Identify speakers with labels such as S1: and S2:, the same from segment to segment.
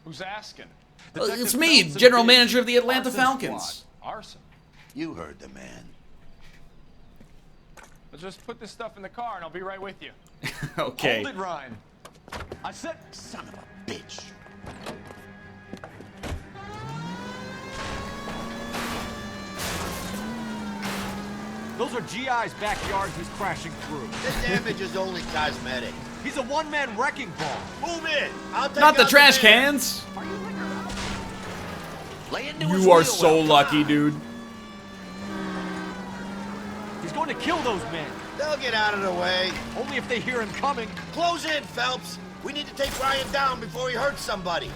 S1: Who's asking?
S2: It's me, general manager of the Atlanta Falcons.
S1: Arson.
S3: You heard the man.
S1: Let's just put this stuff in the car and I'll be right with you.
S2: Okay.
S1: Hold it, Ryan.
S3: I said, son of a bitch.
S4: Those are GI's backyards he's crashing through.
S3: The damage is only cosmetic.
S4: He's a one-man wrecking ball.
S3: Move in. I'll take
S2: Not the
S3: out
S2: trash
S3: man.
S2: cans.
S3: Lay into his
S2: You are
S3: wheel
S2: so
S3: well.
S2: lucky, dude.
S4: He's going to kill those men.
S3: They'll get out of the way.
S4: Only if they hear him coming.
S3: Close in, Phelps. We need to take Ryan down before he hurts somebody.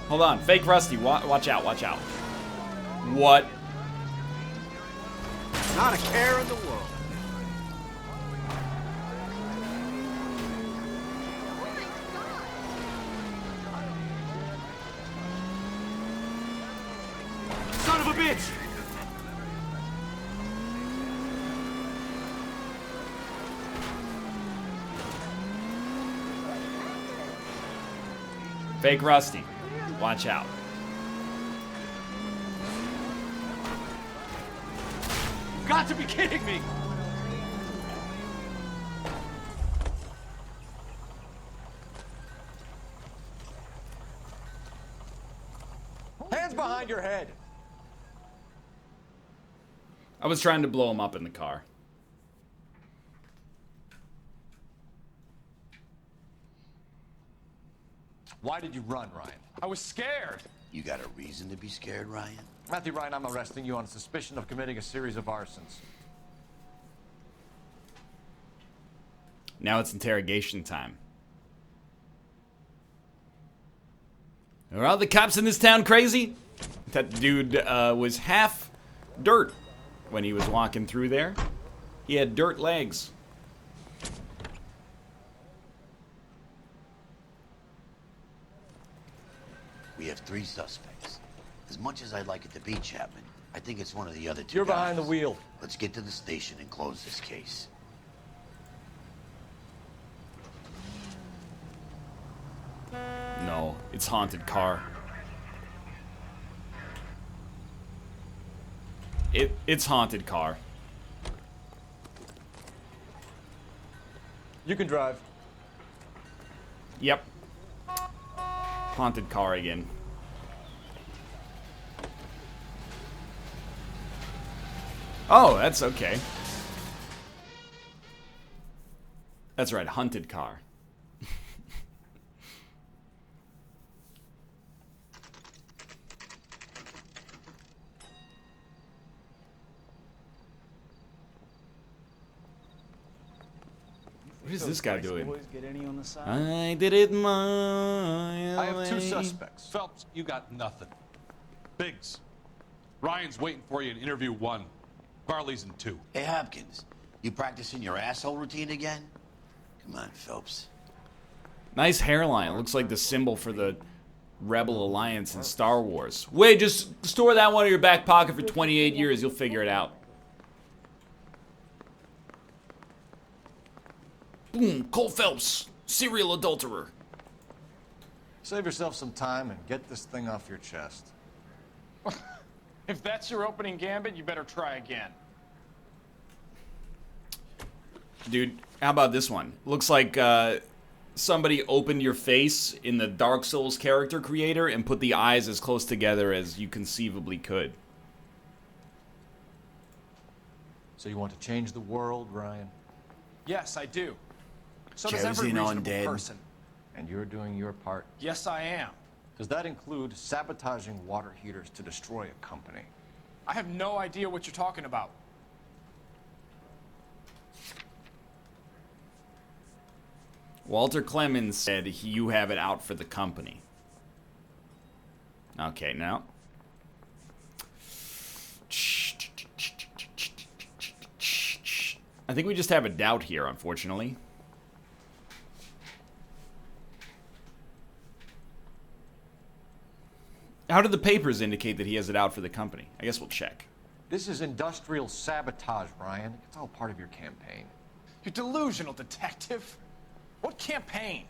S2: Hold on. Fake Rusty. Watch out. Watch out. What?
S4: Not a care in the world. Son of a bitch!
S2: Fake Rusty. Watch out.
S4: You've got to be kidding me! Hands behind your head.
S2: I was trying to blow him up in the car.
S4: Why did you run, Ryan?
S1: I was scared.
S3: You got a reason to be scared, Ryan?
S4: Matthew Ryan, I'm arresting you on suspicion of committing a series of arsons.
S2: Now it's interrogation time. Are all the cops in this town crazy? That dude was half dirt when he was walking through there. He had dirt legs.
S3: We have 3 suspects. As much as I'd like it to be Chapman, I think it's one of the other 2
S4: You're
S3: guys.
S4: behind the wheel.
S3: Let's get to the station and close this case.
S2: No, it's haunted car. It's haunted car.
S4: You can drive.
S2: Yep. Haunted car again. Oh, that's okay. That's right, hunted car. What is this guy doing? I did it my
S5: I have 2
S2: way.
S5: suspects. Phelps, you got nothing. Biggs, Ryan's waiting for you in interview 1. Barley's in 2.
S3: Hey, Hopkins, you practicing your asshole routine again? Come on, Phelps.
S2: Nice hairline. Looks like the symbol for the Rebel Alliance in Star Wars. Wait, just store that one in your back pocket for 28 years. You'll figure it out. Boom, Cole Phelps, serial adulterer.
S4: Save yourself some time and get this thing off your chest.
S1: If that's your opening gambit, you better try again.
S2: Dude, how about this one? Looks like somebody opened your face in the Dark Souls character creator and put the eyes as close together as you conceivably could.
S4: So you want to change the world, Ryan?
S1: Yes, I do. So does
S3: Chosen
S1: every reasonable
S3: undead.
S1: person.
S4: And you're doing your part.
S1: Yes, I am.
S4: Does that include sabotaging water heaters to destroy a company?
S1: I have no idea what you're talking about.
S2: Walter Clemens said you have it out for the company. Okay, now. I think we just have a doubt here, unfortunately. How do the papers indicate that he has it out for the company? I guess we'll check.
S4: This is industrial sabotage, Ryan. It's all part of your campaign.
S1: You're delusional, detective. What campaign?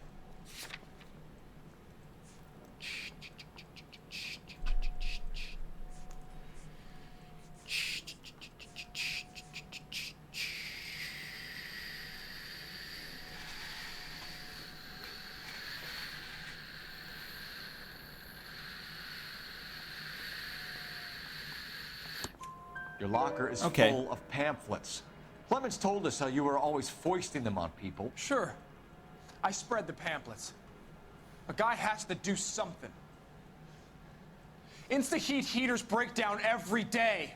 S4: Your locker is
S2: Okay.
S4: full of pamphlets. Clemens told us how you were always foisting them on people.
S1: Sure. I spread the pamphlets. A guy has to do something. Insta-heat heaters break down every day.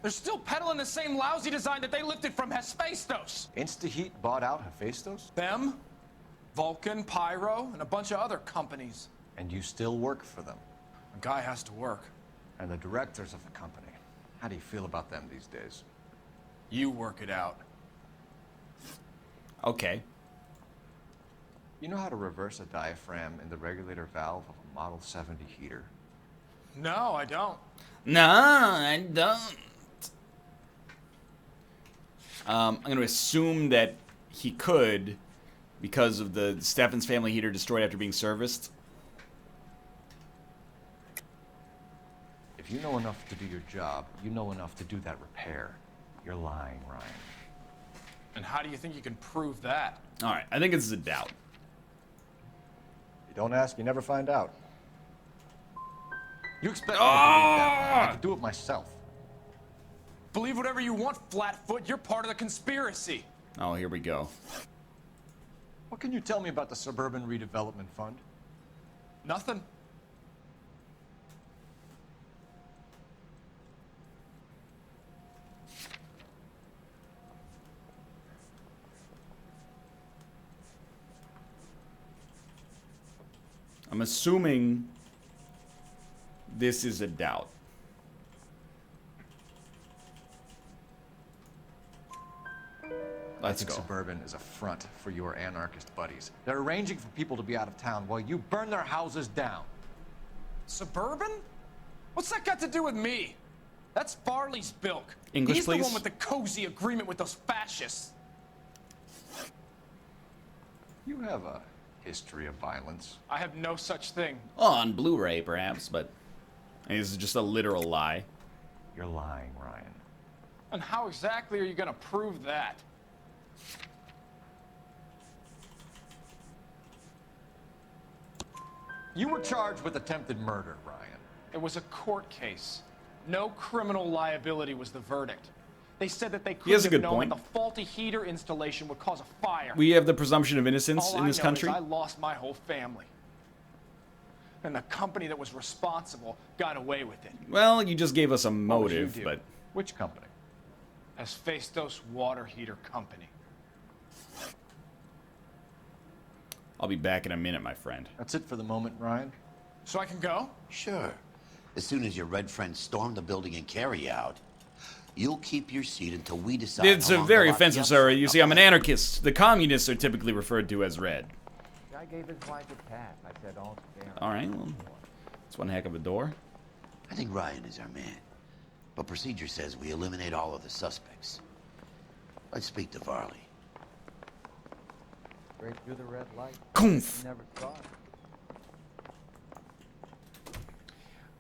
S1: They're still peddling the same lousy design that they lifted from Hephaestus.
S4: Instaheat bought out Hephaestus?
S1: Them, Vulcan, Pyro, and a bunch of other companies.
S4: And you still work for them.
S1: A guy has to work.
S4: And the directors of the company. How do you feel about them these days?
S1: You work it out.
S2: Okay.
S4: You know how to reverse a diaphragm in the regulator valve of a Model 70 heater?
S1: No, I don't.
S2: No, I don't. I'm going to assume that he could because of the Stefan's family heater destroyed after being serviced.
S4: If you know enough to do your job, you know enough to do that repair. You're lying, Ryan.
S1: And how do you think you can prove that?
S2: All right, I think it's a doubt.
S4: You don't ask, you never find out. You expect me to believe that? I can do it myself.
S1: Believe whatever you want, Flatfoot. You're part of the conspiracy.
S2: Oh, here we go.
S4: What can you tell me about the Suburban Redevelopment Fund?
S1: Nothing.
S2: I'm assuming this is a doubt.
S4: I
S2: Let's
S4: think
S2: go.
S4: Suburban is a front for your anarchist buddies. They're arranging for people to be out of town while you burn their houses down.
S1: Suburban? What's that got to do with me? That's Farley's bilk.
S2: English,
S1: He's
S2: please?
S1: the one with the cozy agreement with those fascists.
S4: You have a history of violence.
S1: I have no such thing.
S2: On Blu-ray, perhaps, but this is just a literal lie.
S4: You're lying, Ryan.
S1: And how exactly are you going to prove that?
S4: You were charged with attempted murder, Ryan.
S1: It was a court case. No criminal liability was the verdict. They said that they
S2: has
S1: couldn't
S2: a good
S1: have known
S2: point.
S1: that the faulty heater installation would cause a fire.
S2: We have the presumption of innocence
S1: All
S2: in
S1: I
S2: this
S1: know
S2: country.
S1: is I lost my whole family. And the company that was responsible got away with it.
S2: Well, you just gave us a
S1: What would you
S2: motive,
S1: do?
S2: but
S4: Which company?
S1: Hephaestus Water Heater Company.
S2: I'll be back in a minute, my friend.
S4: That's it for the moment, Ryan.
S1: So I can go?
S3: Sure. As soon as your red friends storm the building and carry out, you'll keep your seat until we decide.
S2: It's
S3: how
S2: a
S3: long
S2: very
S3: to lock
S2: offensive,
S3: you up
S2: sir.
S3: for.
S2: You see, I'm an anarchist. The communists are typically referred to as red.
S6: Guy gave his wife a tap. I said, "Oh, damn."
S2: All right, well, it's one heck of a door.
S3: I think Ryan is our man. But procedure says we eliminate all of the suspects. Let's speak to Varley.
S6: Straight through the red light.
S2: Kumpf.
S6: Never saw it.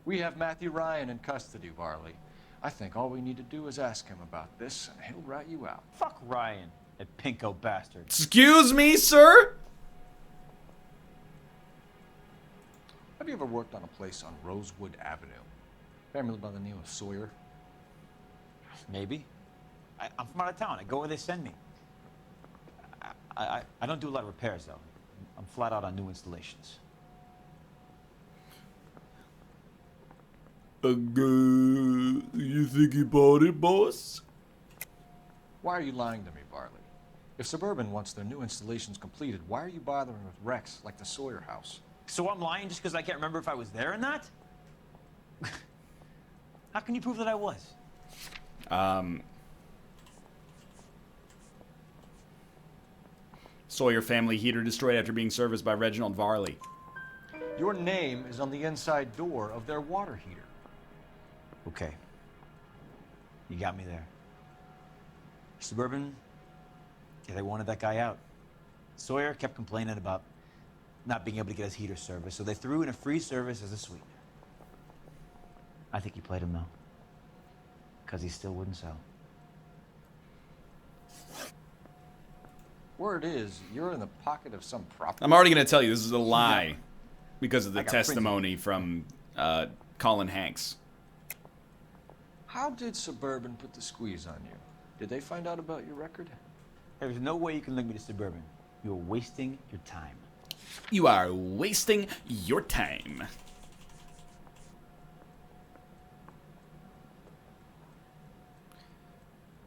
S4: We have Matthew Ryan in custody, Varley. I think all we need to do is ask him about this, and he'll rat you out.
S7: Fuck Ryan, that pinko bastard.
S2: Excuse me, sir?
S4: Have you ever worked on a place on Rosewood Avenue? Family by the name of Sawyer?
S7: Maybe. I'm from out of town. I go where they send me. I don't do a lot of repairs, though. I'm flat out on new installations.
S2: You think he bought it, boss?
S4: Why are you lying to me, Varley? If Suburban wants their new installations completed, why are you bothering with wrecks like the Sawyer house?
S7: So I'm lying just because I can't remember if I was there or not? How can you prove that I was?
S2: Sawyer family heater destroyed after being serviced by Reginald Varley.
S4: Your name is on the inside door of their water heater.
S7: Okay. You got me there. Suburban, yeah, they wanted that guy out. Sawyer kept complaining about not being able to get his heater service, so they threw in a free service as a sweetener. I think he played him, though, because he still wouldn't sell.
S4: Word is, you're in the pocket of some property.
S2: I'm already going to tell you this is a lie because of the
S7: I got
S2: testimony from Colin Hanks.
S4: How did Suburban put the squeeze on you? Did they find out about your record?
S7: There's no way you can link me to Suburban. You're wasting your time.
S2: You are wasting your time.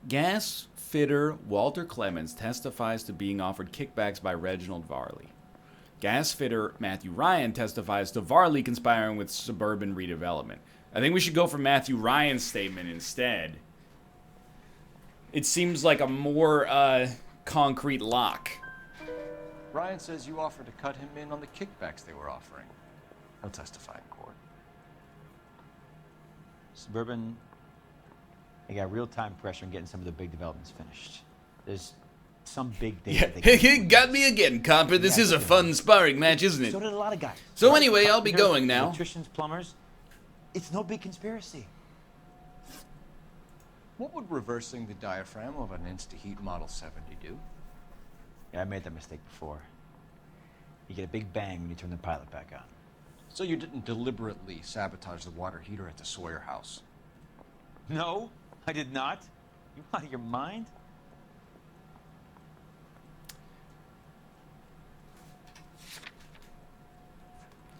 S2: Gas fitter Walter Clemens testifies to being offered kickbacks by Reginald Varley. Gas fitter Matthew Ryan testifies to Varley conspiring with Suburban Redevelopment. I think we should go for Matthew Ryan's statement instead. It seems like a more concrete lock.
S4: Ryan says you offered to cut him in on the kickbacks they were offering. He'll testify in court.
S7: Suburban, they got real-time pressure on getting some of the big developments finished. There's some big data they can
S2: Got me again, Copper. This is a fun sparring match, isn't it?
S7: So did a lot of guys.
S2: So anyway, I'll be going now.
S7: Electricians, plumbers. It's no big conspiracy.
S4: What would reversing the diaphragm of an Insta-Heat Model 70 do?
S7: Yeah, I made that mistake before. You get a big bang when you turn the pilot back on.
S4: So you didn't deliberately sabotage the water heater at the Sawyer house?
S7: No, I did not. You out of your mind?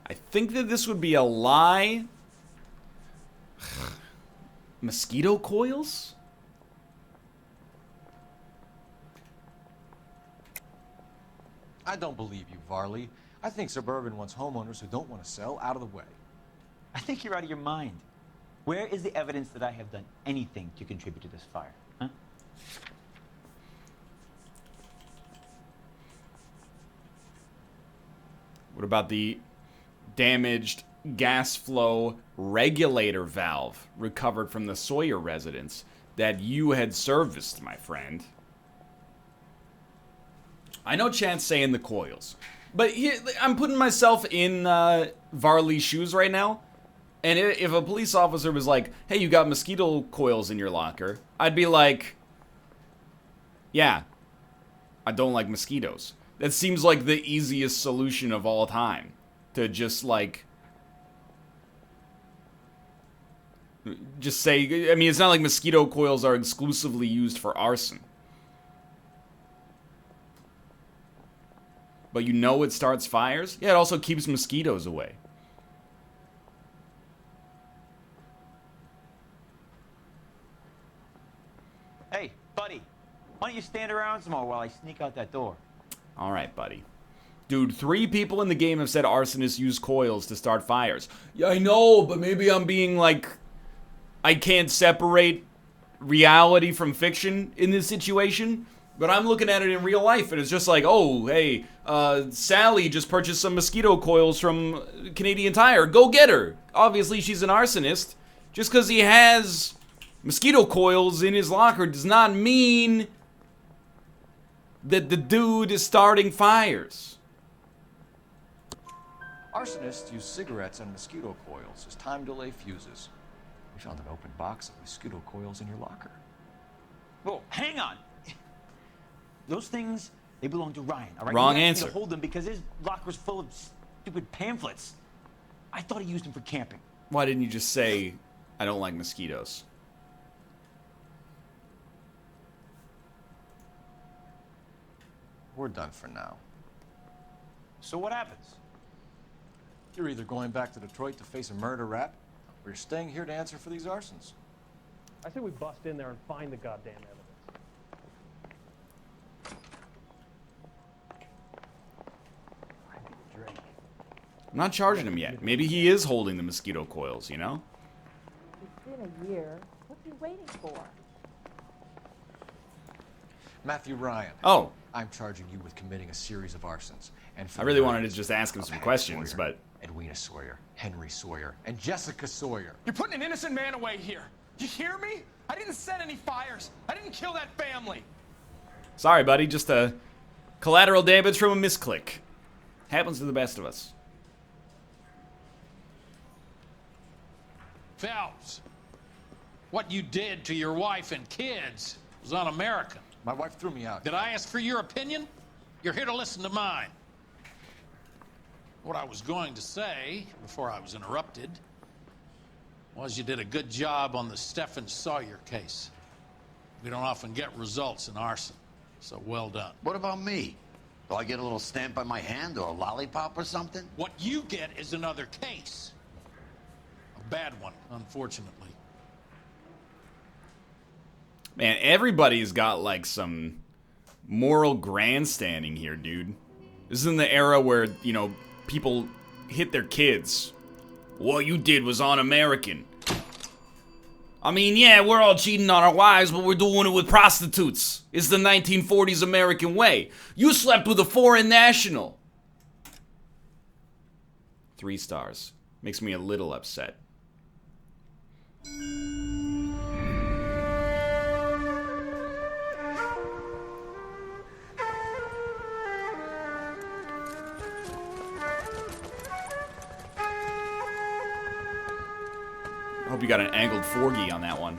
S2: I think that this would be a lie. Mosquito coils?
S4: I don't believe you, Varley. I think Suburban wants homeowners who don't want to sell out of the way.
S7: I think you're out of your mind. Where is the evidence that I have done anything to contribute to this fire? Huh?
S2: What about the damaged gas flow regulator valve recovered from the Sawyer residence that you had serviced, my friend? I know Chance saying the coils, but I'm putting myself in Varley's shoes right now. And if a police officer was like, hey, you got mosquito coils in your locker, I'd be like, yeah, I don't like mosquitoes. That seems like the easiest solution of all time. To just, like, just say, I mean, it's not like mosquito coils are exclusively used for arson. But you know it starts fires? Yeah, it also keeps mosquitoes away.
S7: Hey, buddy, why don't you stand around some more while I sneak out that door?
S2: All right, buddy. Dude, 3 people in the game have said arsonists use coils to start fires. Yeah, I know, but maybe I'm being like... I can't separate reality from fiction in this situation. But I'm looking at it in real life, and it's just like, oh, hey, Sally just purchased some mosquito coils from Canadian Tire. Go get her. Obviously, she's an arsonist. Just because he has mosquito coils in his locker does not mean that the dude is starting fires.
S4: Arsonists use cigarettes and mosquito coils as time delay fuses. We found an open box of mosquito coils in your locker.
S7: Whoa, hang on. Those things, they belong to Ryan, all right?
S2: Wrong
S7: He asked me
S2: answer.
S7: to hold them because his locker's full of stupid pamphlets. I thought he used them for camping.
S2: Why didn't you just say, I don't like mosquitoes?
S4: We're done for now.
S7: So what happens?
S4: You're either going back to Detroit to face a murder rap, or you're staying here to answer for these arsons.
S8: I say we bust in there and find the goddamn evidence. Drake.
S2: I'm not charging him yet. Maybe he is holding the mosquito coils, you know?
S9: It's been a year. What's he waiting for?
S4: Matthew Ryan.
S2: Oh,
S4: I'm charging you with committing a series of arsons. And for
S2: I really
S4: the
S2: wanted to
S4: murders
S2: just ask him
S4: of
S2: some
S4: Hank
S2: questions,
S4: Sawyer,
S2: but...
S4: Edwina Sawyer, Henry Sawyer, and Jessica Sawyer.
S1: You're putting an innocent man away here. You hear me? I didn't set any fires. I didn't kill that family.
S2: Sorry, buddy, just a Collateral damage from a misclick. Happens to the best of us.
S10: Phelps, what you did to your wife and kids was un-American.
S4: My wife threw me out.
S10: Did I ask for your opinion? You're here to listen to mine. What I was going to say, before I was interrupted, was you did a good job on the Stephen Sawyer case. We don't often get results in arson, so well done.
S3: What about me? Do I get a little stamp on my hand or a lollipop or something?
S10: What you get is another case. A bad one, unfortunately.
S2: Man, everybody's got like some moral grandstanding here, dude. This is in the era where, you know, people hit their kids. What you did was un-American. I mean, yeah, we're all cheating on our wives, but we're doing it with prostitutes. It's the 1940s American way. You slept with a foreign national. 3 stars. Makes me a little upset. I hope you got an angled 4G on that one.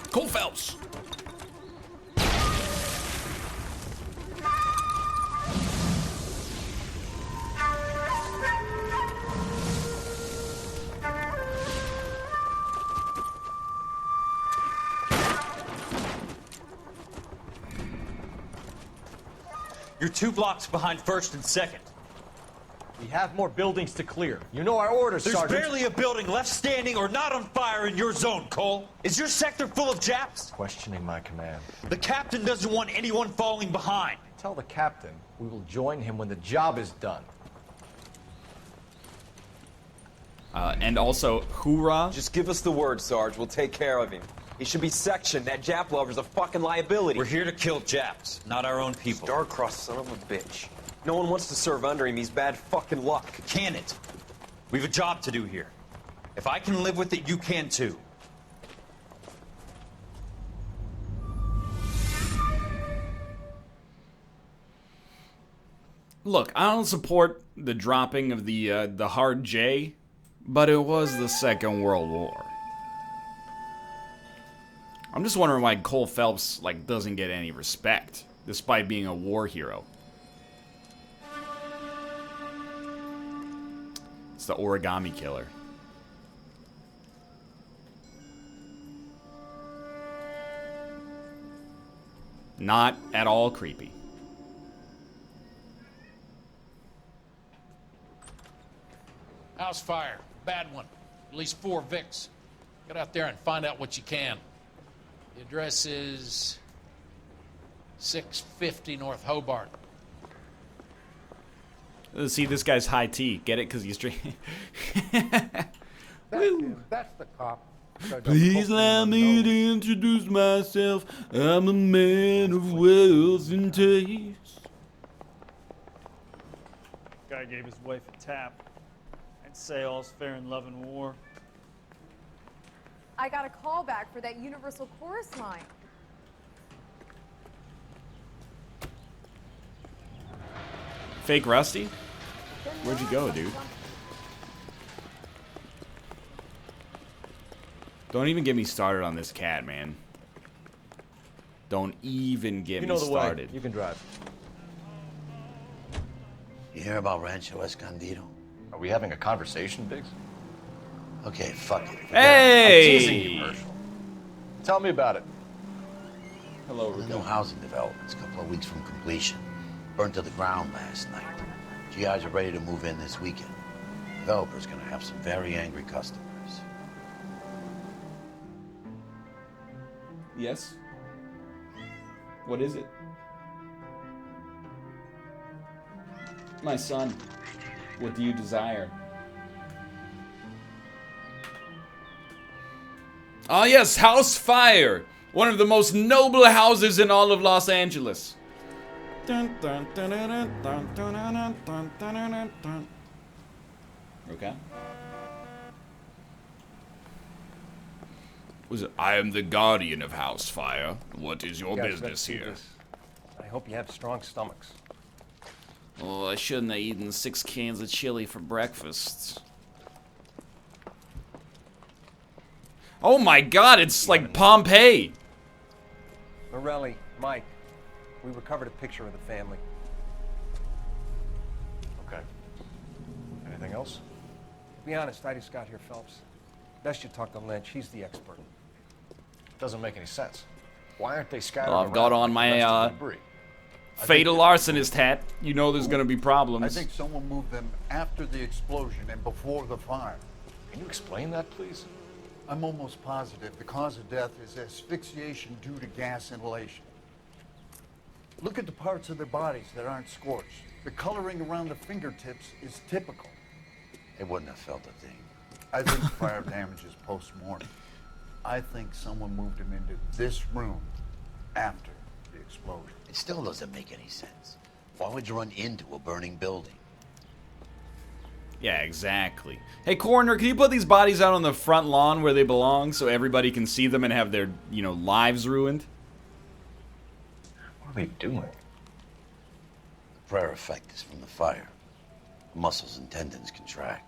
S2: Cole Phelps.
S11: You're 2 blocks behind 1st and 2nd.
S8: We have more buildings to clear. You know our orders,
S11: There's
S8: Sergeant.
S11: barely a building left standing or not on fire in your zone, Cole. Is your sector full of Japs?
S4: Questioning my command.
S11: The captain doesn't want anyone falling behind.
S4: Tell the captain we will join him when the job is done.
S2: And also, hoorah.
S12: Just give us the word, Sarge. We'll take care of him. He should be sectioned. That Jap lover's a fucking liability.
S11: We're here to kill Japs, not our own people.
S12: Star-crossed son of a bitch. No one wants to serve under him. He's bad fucking luck.
S11: Can it? We have a job to do here. If I can live with it, you can too.
S2: Look, I don't support the dropping of the hard J, but it was the Second World War. I'm just wondering why Cole Phelps like doesn't get any respect, despite being a war hero. It's the origami killer. Not at all creepy.
S10: House fire, bad one. At least 4 Vicks. Get out there and find out what you can. The address is 650 North Hobart.
S2: See, this guy's high tea. Get it? Because he's drinking.
S6: That's him. That's the cop.
S2: Please allow me to introduce myself. I'm a man of wealth and taste.
S13: Guy gave his wife a tap. I'd say all's fair in love and war.
S9: I got a call back for that Universal Chorus line.
S2: Fake Rusty? Where'd you go, dude? Don't even get me started on this cat, man. Don't even get me started.
S4: You can drive.
S3: You hear about Rancho Escondido?
S4: Are we having a conversation, Biggs?
S3: Okay, fuck it.
S2: Hey!
S4: I'm teasing you, Herschel. Tell me about it.
S2: Hello,
S3: The new housing development's a couple of weeks from completion. Burned to the ground last night. GIs are ready to move in this weekend. Developer's gonna have some very angry customers.
S2: Yes? What is it? My son, what do you desire? Ah yes, House Fire! One of the most noble houses in all of Los Angeles. Okay. Was it? I am the guardian of House Fire. What is your
S6: You guys
S2: business
S6: gotta see
S2: here?
S6: this. I hope you have strong stomachs.
S2: Oh, I shouldn't have eaten 6 cans of chili for breakfast. Oh my God! It's like Pompeii.
S6: Morelli, Mike, we recovered a picture of the family.
S4: Okay. Anything else?
S6: To be honest, I just got here, Phelps. Best you talk to Lynch. He's the expert.
S4: Doesn't make any sense. Why aren't they scattered
S2: Well, I've got
S4: around
S2: on
S4: like the rest of
S2: my
S4: the debris?
S2: fatal arsonist hat. You know there's gonna be problems.
S14: I think someone moved them after the explosion and before the fire.
S4: Can you explain that, please?
S14: I'm almost positive the cause of death is asphyxiation due to gas inhalation. Look at the parts of their bodies that aren't scorched. The coloring around the fingertips is typical.
S3: They wouldn't have felt a thing.
S14: I think fire damage is post-mortem. I think someone moved him into this room after the explosion.
S3: It still doesn't make any sense. Why would you run into a burning building?
S2: Yeah, exactly. Hey, Coroner, can you put these bodies out on the front lawn where they belong so everybody can see them and have their, you know, lives ruined?
S4: What are they doing?
S3: The prayer effect is from the fire. The muscles and tendons contract.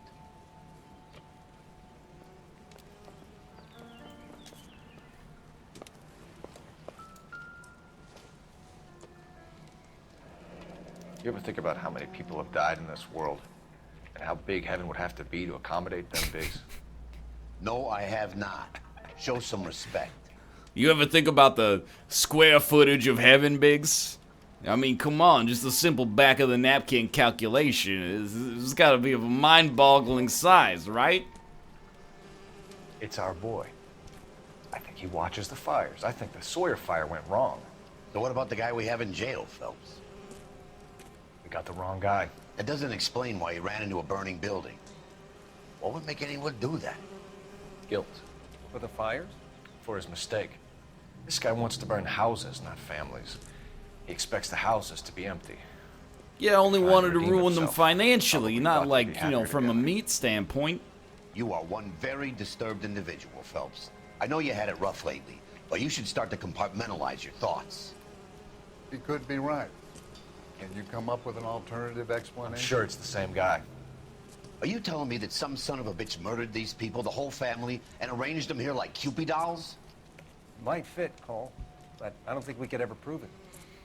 S4: You ever think about how many people have died in this world? And how big heaven would have to be to accommodate them bigs?
S3: No, I have not. Show some respect.
S2: You ever think about the square footage of heaven, Biggs? I mean, come on, just a simple back of the napkin calculation. It's got to be of a mind-boggling size, right?
S4: It's our boy. I think he watches the fires. I think the Sawyer fire went wrong.
S3: So what about the guy we have in jail, Phelps?
S4: We got the wrong guy.
S3: That doesn't explain why he ran into a burning building. What would make anyone do that?
S4: Guilt.
S6: For the fires?
S4: For his mistake. This guy wants to burn houses, not families. He expects the houses to be empty.
S2: Yeah, only wanted to
S4: redeem
S2: ruin them
S4: himself.
S2: financially, not
S4: Probably
S2: like,
S4: be
S2: you know,
S4: happier
S2: from a
S4: together.
S2: meat standpoint.
S3: You are one very disturbed individual, Phelps. I know you had it rough lately, but you should start to compartmentalize your thoughts.
S14: He could be right. Can you come up with an alternative explanation?
S4: I'm sure it's the same guy.
S3: Are you telling me that some son of a bitch murdered these people, the whole family, and arranged them here like Cupid dolls?
S6: Might fit, Cole, but I don't think we could ever prove it.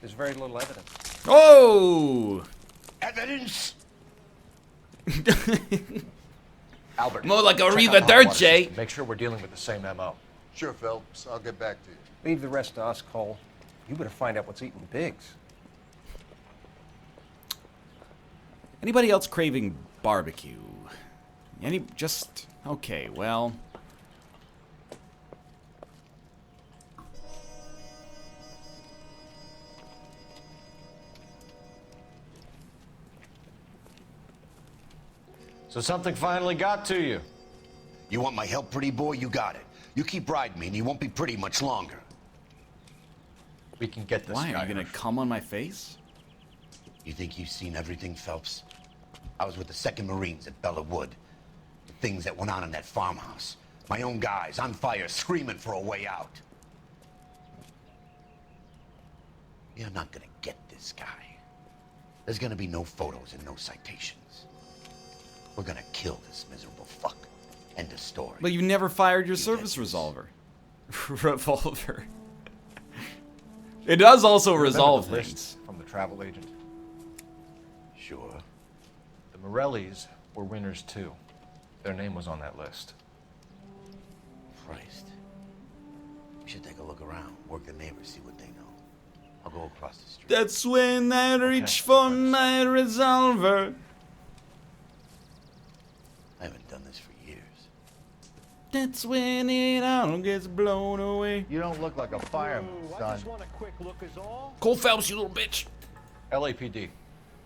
S6: There's very little evidence.
S2: Oh!
S3: Evidence?
S4: Albert.
S2: More like a
S4: check
S2: Riva
S4: out the hot water
S2: Dirce.
S4: system. Make sure we're dealing with the same MO.
S14: Sure, Phelps. I'll get back to you.
S6: Leave the rest to us, Cole. You better find out what's eating Biggs.
S2: Anybody else craving barbecue? Okay, well.
S4: So something finally got to you.
S3: You want my help, pretty boy? You got it. You keep riding me and you won't be pretty much longer.
S4: We can get this
S2: Why,
S4: guy.
S2: are you gonna come on my face?
S3: You think you've seen everything, Phelps? I was with the 2nd Marines at Bella Wood. The things that went on in that farmhouse. My own guys on fire, screaming for a way out. You're not gonna get this guy. There's gonna be no photos and no citations. We're gonna kill this miserable fuck. End of story.
S2: But you never fired your service revolver. Revolver. It does also
S4: Remember
S2: resolve
S4: the list
S2: things.
S4: from the travel agent.
S3: Sure.
S4: The Morellis were winners too. Their name was on that list.
S3: Christ. We should take a look around, work the neighbors, see what they know. I'll go across the street.
S2: That's when I reach for my revolver.
S3: I haven't done this for years.
S2: That's when it all gets blown away.
S14: You don't look like a fireman, son.
S2: Cole Phelps, you little bitch.
S4: LAPD.